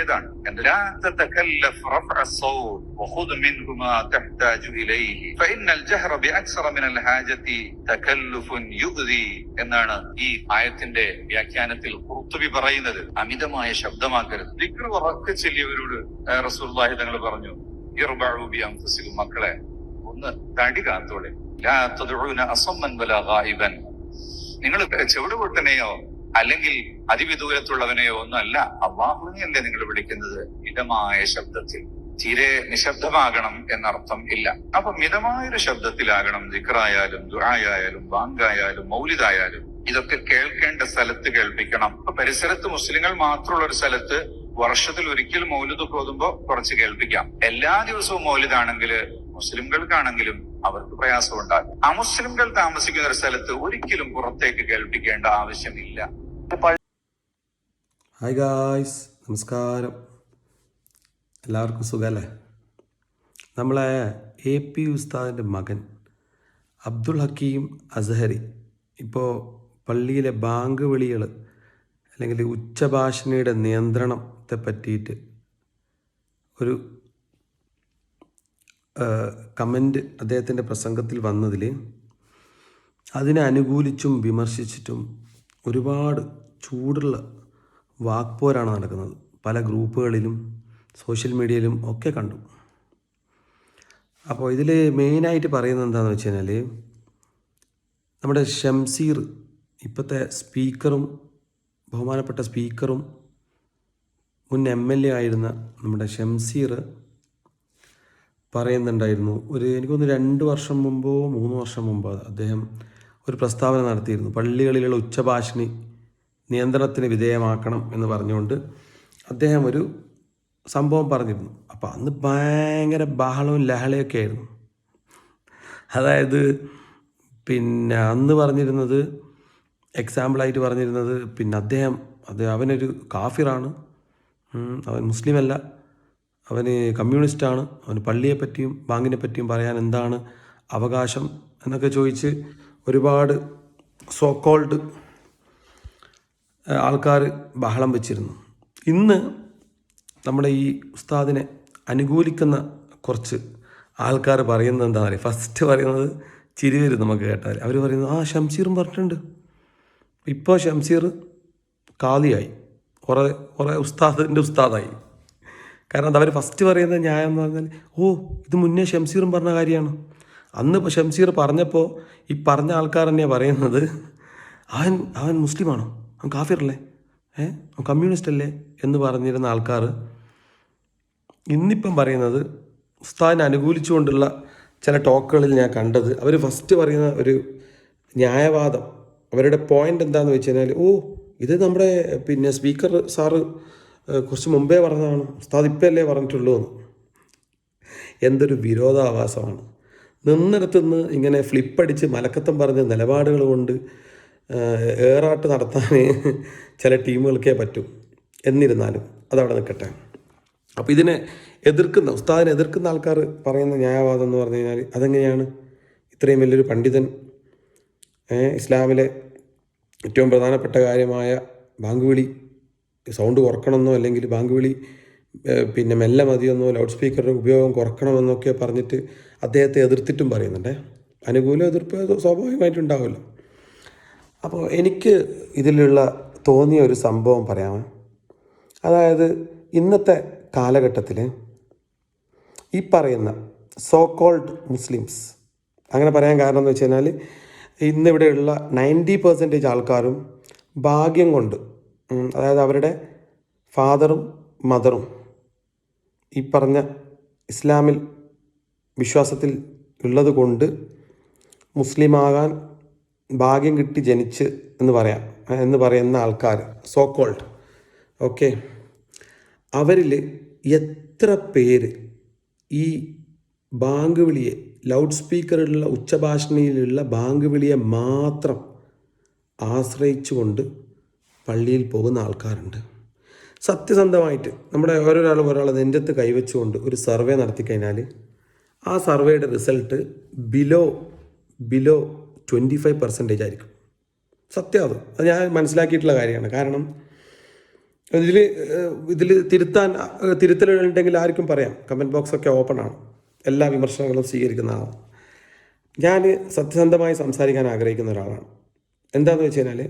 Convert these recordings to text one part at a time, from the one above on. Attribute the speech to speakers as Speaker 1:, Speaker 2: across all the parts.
Speaker 1: ഏതാണ്? لا تتكلف رفع الصوت وخذ منه ما تحتاج إليه فإن الجهر بأكثر من الحاجة تكلف يؤذي എന്നാണ് ഈ ആയത്തിന്റെ വ്യാഖ്യാനത്തിൽ ഖുർത്തുബി പറയുന്നത്. അമിതമായ ശബ്ദമാക്കരുത്. ദിക്ർ ഉറക്കെ ചൊല്ലിയവരോട് റസൂലുള്ളാഹി തങ്ങൾ പറഞ്ഞു, ഇർബഉ ബി അൻഫുസികും, മക്കളെ ഒന്ന് തടി കാത്തോളെ. ലാ തദ്ഉന അസമ്മൻ വലാ ഗായിബൻ, നിങ്ങൾ ചെവിടുപൊട്ടനെയോ അല്ലെങ്കിൽ അതിവിദൂരത്തുള്ളവനെയോ ഒന്നല്ല, അല്ലാഹുവിനെയല്ലേ നിങ്ങൾ വിളിക്കുന്നത്. മിതമായ ശബ്ദത്തിൽ, തീരെ നിശബ്ദമാകണം എന്നർത്ഥം ഇല്ല. അപ്പൊ മിതമായൊരു ശബ്ദത്തിലാകണം ദിക്റായാലും ദുആയായാലും ബാങ്കായാലും മൗലിദായാലും. ഇതൊക്കെ കേൾക്കേണ്ട സ്ഥലത്ത് കേൾപ്പിക്കണം. ഇപ്പൊ പരിസരത്ത് മുസ്ലിങ്ങൾ മാത്രമുള്ള ഒരു സ്ഥലത്ത് വർഷത്തിൽ ഒരിക്കൽ മൗലിദ് ഓതുമ്പോ കുറച്ച് കേൾപ്പിക്കാം. എല്ലാ ദിവസവും മൗലിദാണെങ്കിൽ മുസ്ലിംകൾക്കാണെങ്കിലും അവർക്ക് പ്രയാസം ഉണ്ടാകും. അമുസ്ലിംകൾ താമസിക്കുന്ന ഒരു സ്ഥലത്ത് ഒരിക്കലും പുറത്തേക്ക് കേൾപ്പിക്കേണ്ട ആവശ്യമില്ല.
Speaker 2: ഹായ് ഗായ്സ്, നമസ്കാരം. എല്ലാവർക്കും സുഖമല്ലേ? നമ്മളെ AP ഉസ്താദിൻ്റെ മകൻ അബ്ദുൽ ഹക്കീം അസ്ഹരി ഇപ്പോൾ പള്ളിയിലെ ബാങ്ക് വിളികൾ അല്ലെങ്കിൽ ഉച്ചഭാഷണിയുടെ നിയന്ത്രണത്തെ പറ്റിയിട്ട് ഒരു കമൻറ്റ് അദ്ദേഹത്തിൻ്റെ പ്രസംഗത്തിൽ വന്നതിൽ അതിനെ അനുകൂലിച്ചും വിമർശിച്ചിട്ടും ഒരുപാട് ചൂടുള്ള വാക്പോരാണ് നടക്കുന്നത്. പല ഗ്രൂപ്പുകളിലും സോഷ്യൽ മീഡിയയിലും ഒക്കെ കണ്ടു. അപ്പോൾ ഇതിൽ മെയിനായിട്ട് പറയുന്നത് എന്താണെന്ന് വെച്ച് കഴിഞ്ഞാൽ, നമ്മുടെ ഷംസീർ, ഇപ്പോഴത്തെ സ്പീക്കറും ബഹുമാനപ്പെട്ട സ്പീക്കറും മുൻ MLA ആയിരുന്ന നമ്മുടെ ഷംസീർ പറയുന്നുണ്ടായിരുന്നു. എനിക്കൊന്ന് 2 വർഷം മുമ്പോ 3 വർഷം മുമ്പോ അദ്ദേഹം ഒരു പ്രസ്താവന നടത്തിയിരുന്നു. പള്ളികളിലുള്ള ഉച്ചഭാഷണി നിയന്ത്രണത്തിന് വിധേയമാക്കണം എന്ന് പറഞ്ഞുകൊണ്ട് അദ്ദേഹം ഒരു സംഭവം പറഞ്ഞിരുന്നു. അപ്പോൾ അന്ന് ഭയങ്കര ബഹളവും ലഹളയൊക്കെ ആയിരുന്നു. അതായത് അന്ന് പറഞ്ഞിരുന്നത്, എക്സാമ്പിളായിട്ട് പറഞ്ഞിരുന്നത്, അവനൊരു കാഫിറാണ്, അവൻ മുസ്ലിമല്ല, അവന് കമ്മ്യൂണിസ്റ്റാണ്, അവന് പള്ളിയെപ്പറ്റിയും ബാങ്കിനെ പറ്റിയും പറയാൻ എന്താണ് അവകാശം എന്നൊക്കെ ചോദിച്ച് ഒരുപാട് സോക്കോൾഡ് ആൾക്കാർ ബഹളം വെച്ചിരുന്നു. ഇന്ന് നമ്മുടെ ഈ ഉസ്താദിനെ അനുകൂലിക്കുന്ന കുറച്ച് ആൾക്കാർ പറയുന്നത് എന്താ പറയുക, ഫസ്റ്റ് പറയുന്നത് ചിരി വരും നമുക്ക് കേട്ടാൽ. അവർ പറയുന്നത്, ഷംസീറും പറഞ്ഞിട്ടുണ്ട്. ഇപ്പോൾ ഷംസീർ കാളിയായി, കുറേ ഉസ്താദിൻ്റെ ഉസ്താദായി. കാരണം അവർ ഫസ്റ്റ് പറയുന്ന ന്യായം എന്ന് പറഞ്ഞാൽ, ഇത് മുന്നേ ഷംസീറും പറഞ്ഞ കാര്യമാണ്. അന്ന് ഇപ്പോൾ ഷംസീർ പറഞ്ഞപ്പോൾ ഈ പറഞ്ഞ ആൾക്കാർ തന്നെയാണ് പറയുന്നത്, അവൻ മുസ്ലിമാണോ, അവൻ കാഫിറല്ലേ, അവൻ കമ്മ്യൂണിസ്റ്റ് അല്ലേ എന്ന് പറഞ്ഞിരുന്ന ആൾക്കാർ ഇന്നിപ്പം പറയുന്നത്, ഉസ്താദിനെ അനുകൂലിച്ചുകൊണ്ടുള്ള ചില ടോക്കുകളിൽ ഞാൻ കണ്ടത്, അവർ ഫസ്റ്റ് പറയുന്ന ഒരു ന്യായവാദം, അവരുടെ പോയിൻ്റ് എന്താണെന്ന് വെച്ച് കഴിഞ്ഞാൽ, ഇത് നമ്മുടെ സ്പീക്കർ സാറ് കുറച്ച് മുമ്പേ പറഞ്ഞതാണ്, ഉസ്താദ് ഇപ്പം അല്ലേ പറഞ്ഞിട്ടുള്ളൂ എന്ന്. എന്തൊരു വിരോധാഭാസമാണ്. നിന്നിടത്തുനിന്ന് ഇങ്ങനെ ഫ്ലിപ്പടിച്ച് മലക്കത്തം പറഞ്ഞ നിലപാടുകൾ കൊണ്ട് ഏറാട്ട് നടത്താൻ ചില ടീമുകൾക്കേ പറ്റും. എന്നിരുന്നാലും അതവിടെ നിൽക്കട്ടെ. അപ്പോൾ ഇതിനെ ഉസ്താദിനെ എതിർക്കുന്ന ആൾക്കാർ പറയുന്ന ന്യായവാദം എന്ന് പറഞ്ഞു കഴിഞ്ഞാൽ, അതെങ്ങനെയാണ് ഇത്രയും വലിയൊരു പണ്ഡിതൻ ഇസ്ലാമിലെ ഏറ്റവും പ്രധാനപ്പെട്ട കാര്യമായ ബാങ്ക് വിളി സൗണ്ട് കുറക്കണമെന്നോ അല്ലെങ്കിൽ ബാങ്ക് വിളി മെല്ലെ മതിയെന്നോ ലൗഡ് സ്പീക്കറുടെ ഉപയോഗം കുറക്കണമെന്നൊക്കെ പറഞ്ഞിട്ട് അദ്ദേഹത്തെ എതിർത്തിട്ടും പറയുന്നുണ്ടേ. അനുകൂല എതിർപ്പ് സ്വാഭാവികമായിട്ടുണ്ടാവുമല്ലോ. അപ്പോൾ എനിക്ക് ഇതിലുള്ള തോന്നിയ ഒരു സംഭവം പറയാമോ. അതായത് ഇന്നത്തെ കാലഘട്ടത്തിൽ ഈ പറയുന്ന സോ കോൾഡ് മുസ്ലിംസ്, അങ്ങനെ പറയാൻ കാരണം എന്ന് വെച്ച് കഴിഞ്ഞാൽ, ഇന്നിവിടെയുള്ള 90% ആൾക്കാരും ഭാഗ്യം കൊണ്ട്, അതായത് അവരുടെ ഫാദറും മദറും ഈ പറഞ്ഞ ഇസ്ലാമിൽ വിശ്വാസത്തിൽ ഉള്ളത് കൊണ്ട് മുസ്ലിമാകാൻ ഭാഗ്യം കിട്ടി ജനിച്ച് എന്ന് പറയുന്ന ആൾക്കാർ, സോ കോൾഡ്, ഓക്കെ, അവരിൽ എത്ര പേര് ഈ ബാങ്ക് വിളിയെ, ലൗഡ് സ്പീക്കറിലുള്ള ഉച്ചഭാഷണിയിലുള്ള ബാങ്ക് വിളിയെ മാത്രം ആശ്രയിച്ചുകൊണ്ട് പള്ളിയിൽ പോകുന്ന ആൾക്കാരുണ്ട്. സത്യസന്ധമായിട്ട് നമ്മുടെ ഒരാളെ നെഞ്ചത്ത് കൈവച്ചുകൊണ്ട് ഒരു സർവേ നടത്തിക്കഴിഞ്ഞാൽ ആ സർവേയുടെ റിസൾട്ട് ബിലോ 25% ആയിരിക്കും. സത്യം അത് ഞാൻ മനസ്സിലാക്കിയിട്ടുള്ള കാര്യമാണ്. കാരണം ഇതിൽ തിരുത്തലുകളുണ്ടെങ്കിൽ ആർക്കും പറയാം. കമൻറ്റ് ബോക്സൊക്കെ ഓപ്പൺ ആണ്, എല്ലാ വിമർശനങ്ങളും സ്വീകരിക്കുന്നതാണ്. ഞാൻ സത്യസന്ധമായി സംസാരിക്കാൻ ആഗ്രഹിക്കുന്ന ഒരാളാണ്. എന്താണെന്ന് വെച്ച് കഴിഞ്ഞാൽ,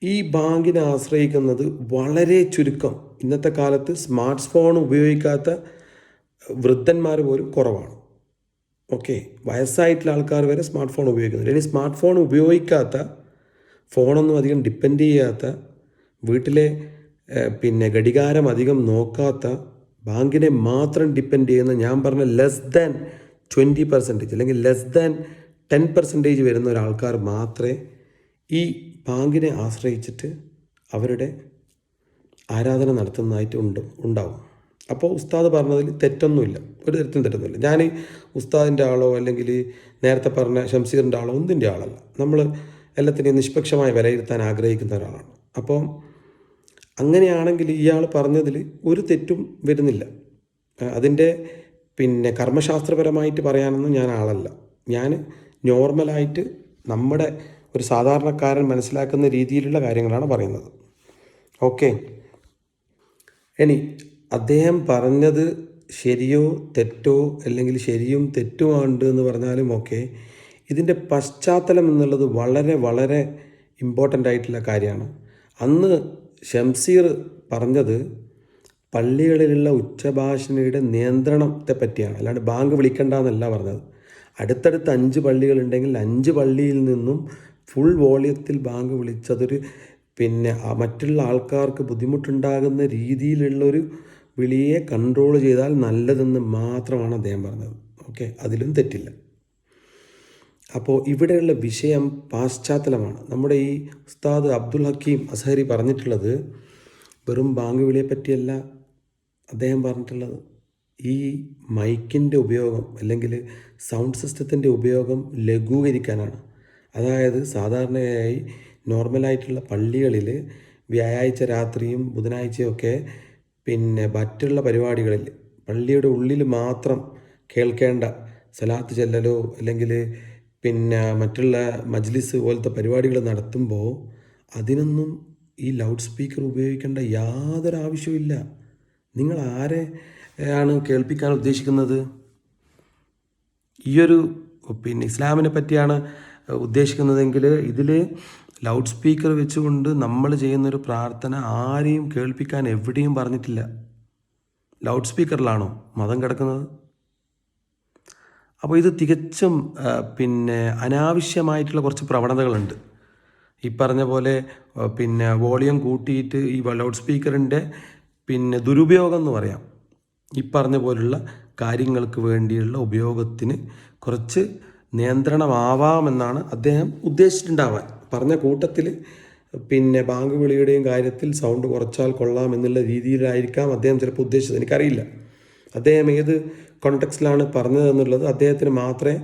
Speaker 2: ഈ ബാങ്കിനെ ആശ്രയിക്കുന്നത് വളരെ ചുരുക്കം. ഇന്നത്തെ കാലത്ത് സ്മാർട്ട് ഫോൺ ഉപയോഗിക്കാത്ത വൃദ്ധന്മാർ പോലും കുറവാണ്. ഓക്കെ, വയസ്സായിട്ടുള്ള ആൾക്കാർ വരെ സ്മാർട്ട് ഫോൺ ഉപയോഗിക്കുന്നുണ്ട്. ഇനി സ്മാർട്ട് ഫോൺ ഉപയോഗിക്കാത്ത, ഫോണൊന്നും അധികം ഡിപ്പെൻഡ് ചെയ്യാത്ത, വീട്ടിലെ ഘടികാരം അധികം നോക്കാത്ത, ബാങ്കിനെ മാത്രം ഡിപ്പെൻഡ് ചെയ്യുന്ന, ഞാൻ പറഞ്ഞ ലെസ് ദാൻ 20% അല്ലെങ്കിൽ ലെസ് ദാൻ 10% വരുന്ന ഒരാൾക്കാർ മാത്രമേ ഈ ബാങ്കിനെ ആശ്രയിച്ചിട്ട് അവരുടെ ആരാധന നടത്തുന്നതായിട്ട് ഉണ്ടാവും. അപ്പോൾ ഉസ്താദ് പറഞ്ഞതിൽ തെറ്റൊന്നുമില്ല, ഒരു തരത്തിലും തെറ്റൊന്നുമില്ല. ഞാൻ ഉസ്താദിൻ്റെ ആളോ അല്ലെങ്കിൽ നേരത്തെ പറഞ്ഞ ഷംസീറിൻ്റെ ആളോ ഒന്നിൻ്റെ ആളല്ല. നമ്മൾ എല്ലാത്തിനെയും നിഷ്പക്ഷമായി വിലയിരുത്താൻ ആഗ്രഹിക്കുന്ന ഒരാളാണ്. അപ്പോൾ അങ്ങനെയാണെങ്കിൽ ഇയാൾ പറഞ്ഞതിൽ ഒരു തെറ്റും വരുന്നില്ല. അതിൻ്റെ കർമ്മശാസ്ത്രപരമായിട്ട് പറയാനൊന്നും ഞാൻ ആളല്ല. ഞാൻ നോർമലായിട്ട് നമ്മുടെ ഒരു സാധാരണക്കാരൻ മനസ്സിലാക്കുന്ന രീതിയിലുള്ള കാര്യങ്ങളാണ് പറയുന്നത്. ഓക്കെ, ഇനി അദ്ദേഹം പറഞ്ഞത് ശരിയോ തെറ്റോ അല്ലെങ്കിൽ ശരിയും തെറ്റുമുണ്ട് എന്ന് പറഞ്ഞാലും ഓക്കെ, ഇതിൻ്റെ പശ്ചാത്തലം എന്നുള്ളത് വളരെ വളരെ ഇമ്പോർട്ടൻ്റ് ആയിട്ടുള്ള കാര്യമാണ്. അന്ന് ഷംസീർ പറഞ്ഞത് പള്ളികളിലുള്ള ഉച്ചഭാഷണിയുടെ നിയന്ത്രണത്തെ പറ്റിയാണ്, അല്ലാണ്ട് ബാങ്ക് വിളിക്കണ്ടെന്നല്ല പറഞ്ഞത്. അടുത്തടുത്ത് 5 പള്ളികളുണ്ടെങ്കിൽ 5 പള്ളിയിൽ നിന്നും ഫുൾ വോളിയത്തിൽ ബാങ്ക് വിളിച്ചതൊരു മറ്റുള്ള ആൾക്കാർക്ക് ബുദ്ധിമുട്ടുണ്ടാകുന്ന രീതിയിലുള്ളൊരു വിളിയെ കൺട്രോൾ ചെയ്താൽ നല്ലതെന്ന് മാത്രമാണ് അദ്ദേഹം പറഞ്ഞത്. ഓക്കെ, അതിലും തെറ്റില്ല. അപ്പോൾ ഇവിടെയുള്ള വിഷയം പാശ്ചാത്തലമാണ്. നമ്മുടെ ഈ ഉസ്താദ് അബ്ദുൽ ഹക്കീം അസ്ഹരി പറഞ്ഞിട്ടുള്ളത് വെറും ബാങ്ക് വിളിയെ പറ്റിയല്ല അദ്ദേഹം പറഞ്ഞിട്ടുള്ളത്. ഈ മൈക്കിൻ്റെ ഉപയോഗം അല്ലെങ്കിൽ സൗണ്ട് സിസ്റ്റത്തിൻ്റെ ഉപയോഗം ലഘൂകരിക്കാനാണ്. അതായത് സാധാരണയായി നോർമലായിട്ടുള്ള പള്ളികളിൽ വ്യാഴാഴ്ച രാത്രിയും ബുധനാഴ്ചയൊക്കെ മറ്റുള്ള പരിപാടികളിൽ പള്ളിയുടെ ഉള്ളിൽ മാത്രം കേൾക്കേണ്ട സലാത്ത് ചെല്ലലോ അല്ലെങ്കിൽ മറ്റുള്ള മജ്ലിസ് പോലത്തെ പരിപാടികൾ നടത്തുമ്പോൾ അതിനൊന്നും ഈ ലൗഡ് സ്പീക്കർ ഉപയോഗിക്കേണ്ട യാതൊരു ആവശ്യമില്ല. നിങ്ങൾ ആരെ ആണ് കേൾപ്പിക്കാൻ ഉദ്ദേശിക്കുന്നത്? ഈയൊരു ഇസ്ലാമിനെ പറ്റിയാണ് ഉദ്ദേശിക്കുന്നതെങ്കിൽ ഇതിൽ ലൗഡ് സ്പീക്കർ വെച്ചുകൊണ്ട് നമ്മൾ ചെയ്യുന്നൊരു പ്രാർത്ഥന ആരെയും കേൾപ്പിക്കാൻ എവിടെയും പറഞ്ഞിട്ടില്ല. ലൗഡ് സ്പീക്കറിലാണോ മതം കിടക്കുന്നത്? അപ്പോൾ ഇത് തികച്ചും അനാവശ്യമായിട്ടുള്ള കുറച്ച് പ്രവണതകളുണ്ട്. ഈ പറഞ്ഞ പോലെ വോളിയം കൂട്ടിയിട്ട് ഈ ലൗഡ് സ്പീക്കറിൻ്റെ ദുരുപയോഗം എന്ന് പറയാം. ഈ പറഞ്ഞ പോലുള്ള കാര്യങ്ങൾക്ക് വേണ്ടിയുള്ള ഉപയോഗത്തിന് കുറച്ച് നിയന്ത്രണമാവാമെന്നാണ് അദ്ദേഹം ഉദ്ദേശിച്ചിട്ടുണ്ടാവാൻ. പറഞ്ഞ കൂട്ടത്തിൽ ബാങ്ക് വിളിയുടെയും കാര്യത്തിൽ സൗണ്ട് കുറച്ചാൽ കൊള്ളാം എന്നുള്ള രീതിയിലായിരിക്കാം അദ്ദേഹം ചിലപ്പോൾ ഉദ്ദേശിച്ചത്. എനിക്കറിയില്ല അദ്ദേഹം ഏത് കോണ്ടെക്സ്റ്റിലാണ് പറഞ്ഞതെന്നുള്ളത്. അദ്ദേഹത്തിന് മാത്രമേ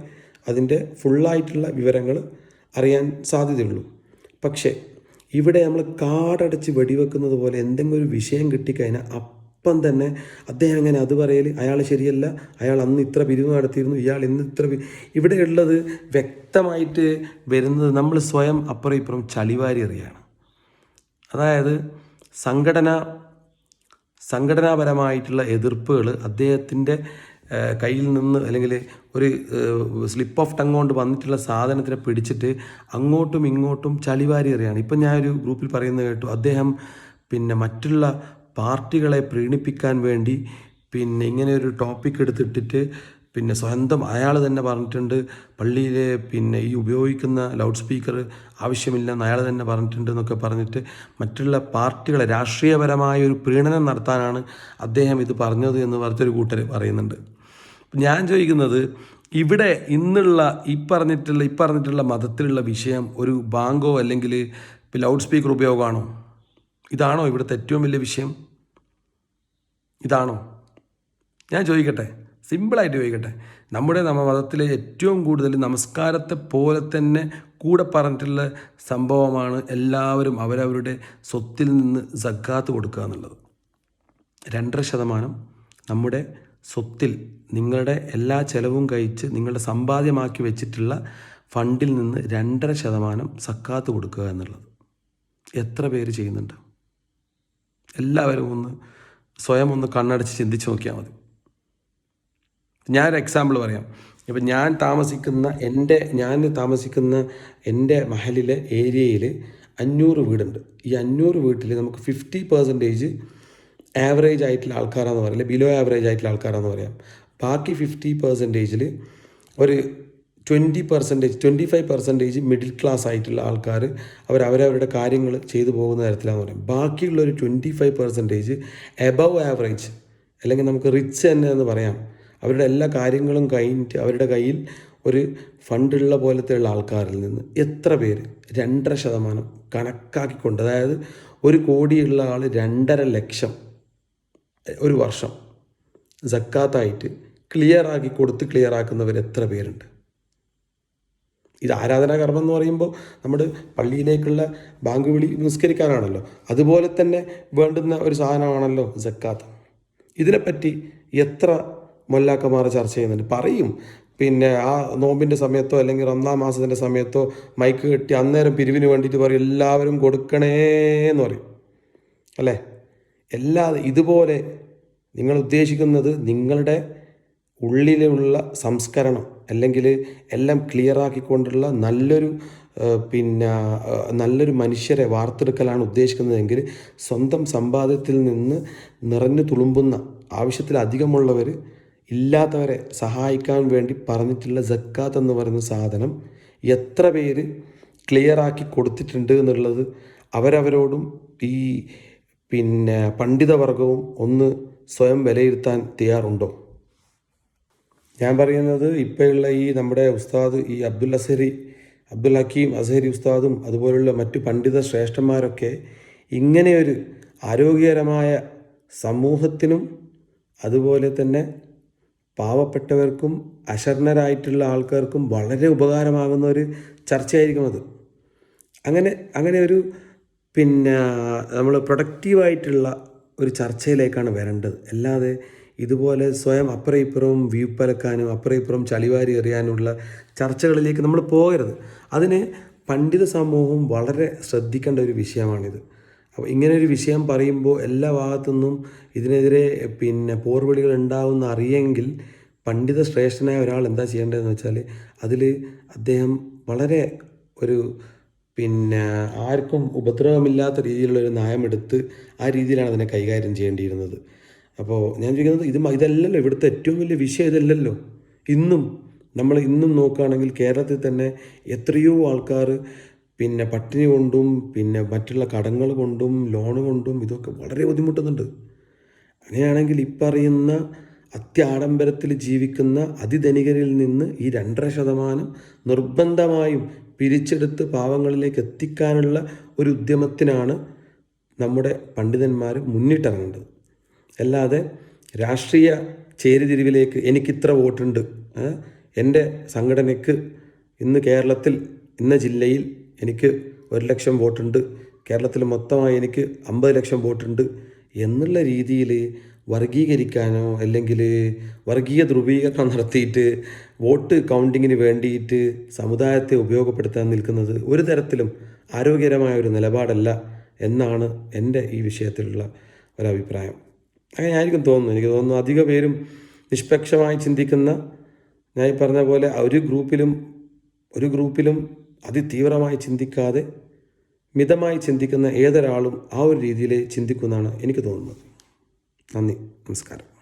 Speaker 2: അതിൻ്റെ ഫുള്ളായിട്ടുള്ള വിവരങ്ങൾ അറിയാൻ സാധ്യതയുള്ളൂ. പക്ഷേ ഇവിടെ നമ്മൾ കാടടച്ച് വെടിവെക്കുന്നത് പോലെ എന്തെങ്കിലും ഒരു വിഷയം കിട്ടിക്കഴിഞ്ഞാൽ അപ്പം തന്നെ അദ്ദേഹം എങ്ങനെ അത് പറയൽ, അയാൾ ശരിയല്ല, അയാൾ അന്ന് ഇത്ര പിരിവ് നടത്തിയിരുന്നു, ഇയാൾ ഇന്ന് ഇത്ര ഇവിടെയുള്ളത് വ്യക്തമായിട്ട് വരുന്നത് നമ്മൾ സ്വയം അപ്പുറം ഇപ്പുറം ചളിവാരി എറിയാണ്. അതായത് സംഘടനാപരമായിട്ടുള്ള എതിർപ്പുകൾ അദ്ദേഹത്തിൻ്റെ കയ്യിൽ നിന്ന് അല്ലെങ്കിൽ ഒരു സ്ലിപ്പ് ഓഫ് ടങ് കൊണ്ട് വന്നിട്ടുള്ള സാധനത്തിനെ പിടിച്ചിട്ട് അങ്ങോട്ടും ഇങ്ങോട്ടും ചളിവാരി എറിയാണ്. ഇപ്പം ഞാനൊരു ഗ്രൂപ്പിൽ പറയുന്നത് കേട്ടു, അദ്ദേഹം മറ്റുള്ള പാർട്ടികളെ പ്രീണിപ്പിക്കാൻ വേണ്ടി ഇങ്ങനെ ഒരു ടോപ്പിക് എടുത്തിട്ടിട്ട് സ്വന്തം അയാൾ തന്നെ പറഞ്ഞിട്ടുണ്ട് പള്ളിയിലെ ഈ ഉപയോഗിക്കുന്ന ലൗഡ് സ്പീക്കർ ആവശ്യമില്ലെന്ന് അയാൾ തന്നെ പറഞ്ഞിട്ടുണ്ട് എന്നൊക്കെ പറഞ്ഞിട്ട് മറ്റുള്ള പാർട്ടികളെ രാഷ്ട്രീയപരമായ ഒരു പ്രീണനം നടത്താനാണ് അദ്ദേഹം ഇത് പറഞ്ഞത് എന്ന് പറഞ്ഞൊരു കൂട്ടർ പറയുന്നുണ്ട്. ഞാൻ ചോദിക്കുന്നത്, ഇവിടെ ഇന്നുള്ള ഈ പറഞ്ഞിട്ടുള്ള മതത്തിലുള്ള വിഷയം ഒരു ബാങ്കോ അല്ലെങ്കിൽ ലൗഡ് സ്പീക്കർ ഉപയോഗമാണോ? ഇതാണോ ഇവിടുത്തെ ഏറ്റവും വലിയ വിഷയം? ഇതാണോ? ഞാൻ ചോദിക്കട്ടെ, സിമ്പിളായിട്ട് ചോദിക്കട്ടെ. നമ്മുടെ മതത്തിലെ ഏറ്റവും കൂടുതൽ നമസ്കാരത്തെ പോലെ തന്നെ കൂടെ പറഞ്ഞിട്ടുള്ള സംഭവമാണ് എല്ലാവരും അവരവരുടെ സ്വത്തിൽ നിന്ന് സക്കാത്ത് കൊടുക്കുക എന്നുള്ളത്. 2.5% നമ്മുടെ സ്വത്തിൽ നിങ്ങളുടെ എല്ലാ ചെലവും കഴിച്ച് നിങ്ങളുടെ സമ്പാദ്യമാക്കി വെച്ചിട്ടുള്ള ഫണ്ടിൽ നിന്ന് 2.5% സക്കാത്ത് കൊടുക്കുക എന്നുള്ളത് എത്ര പേര് ചെയ്യുന്നുണ്ട്? എല്ലാവരും സ്വയം കണ്ണടച്ച് ചിന്തിച്ച് നോക്കിയാൽ മതി. ഞാനൊരു എക്സാമ്പിൾ പറയാം. ഇപ്പം ഞാൻ താമസിക്കുന്ന എൻ്റെ മഹലിലെ ഏരിയയിൽ 500 വീടുണ്ട്. ഈ 500 വീട്ടിൽ നമുക്ക് 50% ആവറേജ് ആയിട്ടുള്ള ആൾക്കാരാണെന്ന് പറയില്ല, ബിലോ ആവറേജ് ആയിട്ടുള്ള ആൾക്കാരാണെന്ന് പറയാം. ബാക്കി 50%-ൽ ഒരു 25% മിഡിൽ ക്ലാസ് ആയിട്ടുള്ള ആൾക്കാർ അവരവരുടെ കാര്യങ്ങൾ ചെയ്തു പോകുന്ന തരത്തിലാണെന്ന് പറയും. ബാക്കിയുള്ളൊരു 25% എബവ് ആവറേജ്, അല്ലെങ്കിൽ നമുക്ക് റിച്ച് തന്നെ എന്ന് പറയാം. അവരുടെ എല്ലാ കാര്യങ്ങളും കഴിഞ്ഞിട്ട് അവരുടെ കയ്യിൽ ഒരു ഫണ്ടുള്ള പോലത്തെയുള്ള ആൾക്കാരിൽ നിന്ന് എത്ര പേര് 2.5% കണക്കാക്കിക്കൊണ്ട്, അതായത് 1 കോടിയുള്ള ആൾ 2.5 ലക്ഷം ഒരു വർഷം സക്കാത്തായിട്ട് ക്ലിയറാക്കുന്നവർ എത്ര പേരുണ്ട്? ഇത് ആരാധനാകർമ്മം എന്ന് പറയുമ്പോൾ നമ്മുടെ പള്ളിയിലേക്കുള്ള ബാങ്ക് വിളി നിസ്കരിക്കാനാണല്ലോ. അതുപോലെ തന്നെ വേണ്ടുന്ന ഒരു സാധനമാണല്ലോ സക്കാത്ത്. ഇതിനെപ്പറ്റി എത്ര മൊല്ലാക്കന്മാർ ചർച്ച ചെയ്യുന്നുണ്ട്. പറയും പിന്നെ ആ നോമ്പിൻ്റെ സമയത്തോ അല്ലെങ്കിൽ റമദാൻ മാസത്തിൻ്റെ സമയത്തോ മൈക്ക് കെട്ടി അന്നേരം പിരിവിന് വേണ്ടിയിട്ട് പറയും എല്ലാവരും കൊടുക്കണേന്ന് പറയും അല്ലേ. ഇതുപോലെ നിങ്ങൾ ഉദ്ദേശിക്കുന്നത് നിങ്ങളുടെ ഉള്ളിലുള്ള സംസ്കരണം അല്ലെങ്കിൽ എല്ലാം ക്ലിയറാക്കിക്കൊണ്ടുള്ള നല്ലൊരു മനുഷ്യരെ വാർത്തെടുക്കലാണ് ഉദ്ദേശിക്കുന്നതെങ്കിൽ സ്വന്തം സമ്പാദ്യത്തിൽ നിന്ന് നിറഞ്ഞു തുളുമ്പുന്ന ആവശ്യത്തിലധികമുള്ളവർ ഇല്ലാത്തവരെ സഹായിക്കാൻ വേണ്ടി പറഞ്ഞിട്ടുള്ള സക്കാത്ത് എന്ന് പറയുന്ന സാധനം എത്ര പേര് ക്ലിയറാക്കി കൊടുത്തിട്ടുണ്ട് എന്നുള്ളത് അവരവരോടും ഈ പണ്ഡിതവർഗവും സ്വയം വിലയിരുത്താൻ തയ്യാറുണ്ടോ? ഞാൻ പറയുന്നത് ഇപ്പോഴുള്ള ഈ നമ്മുടെ ഉസ്താദ് ഈ അബ്ദുൽ ഹക്കീം അസഹരി ഉസ്താദും അതുപോലുള്ള മറ്റു പണ്ഡിത ശ്രേഷ്ഠന്മാരൊക്കെ ഇങ്ങനെയൊരു ആരോഗ്യകരമായ സമൂഹത്തിനും അതുപോലെ തന്നെ പാവപ്പെട്ടവർക്കും അശരണരായിട്ടുള്ള ആൾക്കാർക്കും വളരെ ഉപകാരമാകുന്ന ഒരു ചർച്ചയായിരിക്കും അത്. അങ്ങനെ ഒരു നമ്മൾ പ്രൊഡക്റ്റീവായിട്ടുള്ള ഒരു ചർച്ചയിലേക്കാണ് വരേണ്ടത്. അല്ലാതെ ഇതുപോലെ സ്വയം അപ്പുറം ഇപ്പുറവും വീപ്പലക്കാനും അപ്പുറം ഇപ്പുറം ചളിവാരി എറിയാനുള്ള ചർച്ചകളിലേക്ക് നമ്മൾ പോകരുത്. അതിന് പണ്ഡിത സമൂഹവും വളരെ ശ്രദ്ധിക്കേണ്ട ഒരു വിഷയമാണിത്. അപ്പോൾ ഇങ്ങനൊരു വിഷയം പറയുമ്പോൾ എല്ലാ ഭാഗത്തുനിന്നും ഇതിനെതിരെ പോർവിളികൾ ഉണ്ടാവുമെന്ന് അറിയെങ്കിൽ പണ്ഡിത ശ്രേഷ്ഠനായ ഒരാൾ എന്താ ചെയ്യേണ്ടതെന്ന് വെച്ചാൽ അതിൽ അദ്ദേഹം വളരെ ഒരു ആർക്കും ഉപദ്രവമില്ലാത്ത രീതിയിലുള്ളൊരു നയമെടുത്ത് ആ രീതിയിലാണ് അതിനെ കൈകാര്യം ചെയ്യേണ്ടിയിരുന്നത്. അപ്പോൾ ഞാൻ ചോദിക്കുന്നത് ഇതല്ലല്ലോ ഇവിടുത്തെ ഏറ്റവും വലിയ വിഷയം. ഇതല്ലല്ലോ ഇന്നും നോക്കുകയാണെങ്കിൽ കേരളത്തിൽ തന്നെ എത്രയോ ആൾക്കാർ പട്ടിണി കൊണ്ടും മറ്റുള്ള കടങ്ങൾ കൊണ്ടും ലോൺ കൊണ്ടും ഇതൊക്കെ വളരെ ബുദ്ധിമുട്ടുന്നുണ്ട്. അങ്ങനെയാണെങ്കിൽ ഇപ്പറയുന്ന അത്യാഡംബരത്തിൽ ജീവിക്കുന്ന അതിധനികരിൽ നിന്ന് ഈ 2.5% നിർബന്ധമായും പിരിച്ചെടുത്ത് പാവങ്ങളിലേക്ക് എത്തിക്കാനുള്ള ഒരു ഉദ്യമത്തിനാണ് നമ്മുടെ പണ്ഡിതന്മാർ മുന്നിട്ടിറങ്ങേണ്ടത്. അല്ലാതെ രാഷ്ട്രീയ ചേരിതിരിവിലേക്ക് എനിക്കിത്ര വോട്ടുണ്ട്, എൻ്റെ സംഘടനയ്ക്ക് ഇന്ന് കേരളത്തിൽ ഇന്ന ജില്ലയിൽ എനിക്ക് 1 ലക്ഷം വോട്ടുണ്ട്, കേരളത്തിൽ മൊത്തമായി എനിക്ക് 50 ലക്ഷം വോട്ടുണ്ട് എന്നുള്ള രീതിയിൽ വർഗീകരിക്കാനോ അല്ലെങ്കിൽ വർഗീയ ധ്രുവീകരണം നടത്തിയിട്ട് വോട്ട് കൗണ്ടിങ്ങിന് വേണ്ടിയിട്ട് സമുദായത്തെ ഉപയോഗപ്പെടുത്താൻ നിൽക്കുന്നത് ഒരു തരത്തിലും ആരോഗ്യകരമായ ഒരു നിലപാടല്ല എന്നാണ് എൻ്റെ ഈ വിഷയത്തിലുള്ള ഒരഭിപ്രായം. അങ്ങനെ ആയിരിക്കും തോന്നുന്നു. എനിക്ക് തോന്നുന്നു അധിക പേരും നിഷ്പക്ഷമായി ചിന്തിക്കുന്ന, ഞാൻ പറഞ്ഞ പോലെ ഒരു ഗ്രൂപ്പിലും അതിതീവ്രമായി ചിന്തിക്കാതെ മിതമായി ചിന്തിക്കുന്ന ഏതൊരാളും ആ ഒരു രീതിയിൽ ചിന്തിക്കുമെന്നാണ് എനിക്ക് തോന്നുന്നത്. നന്ദി, നമസ്കാരം.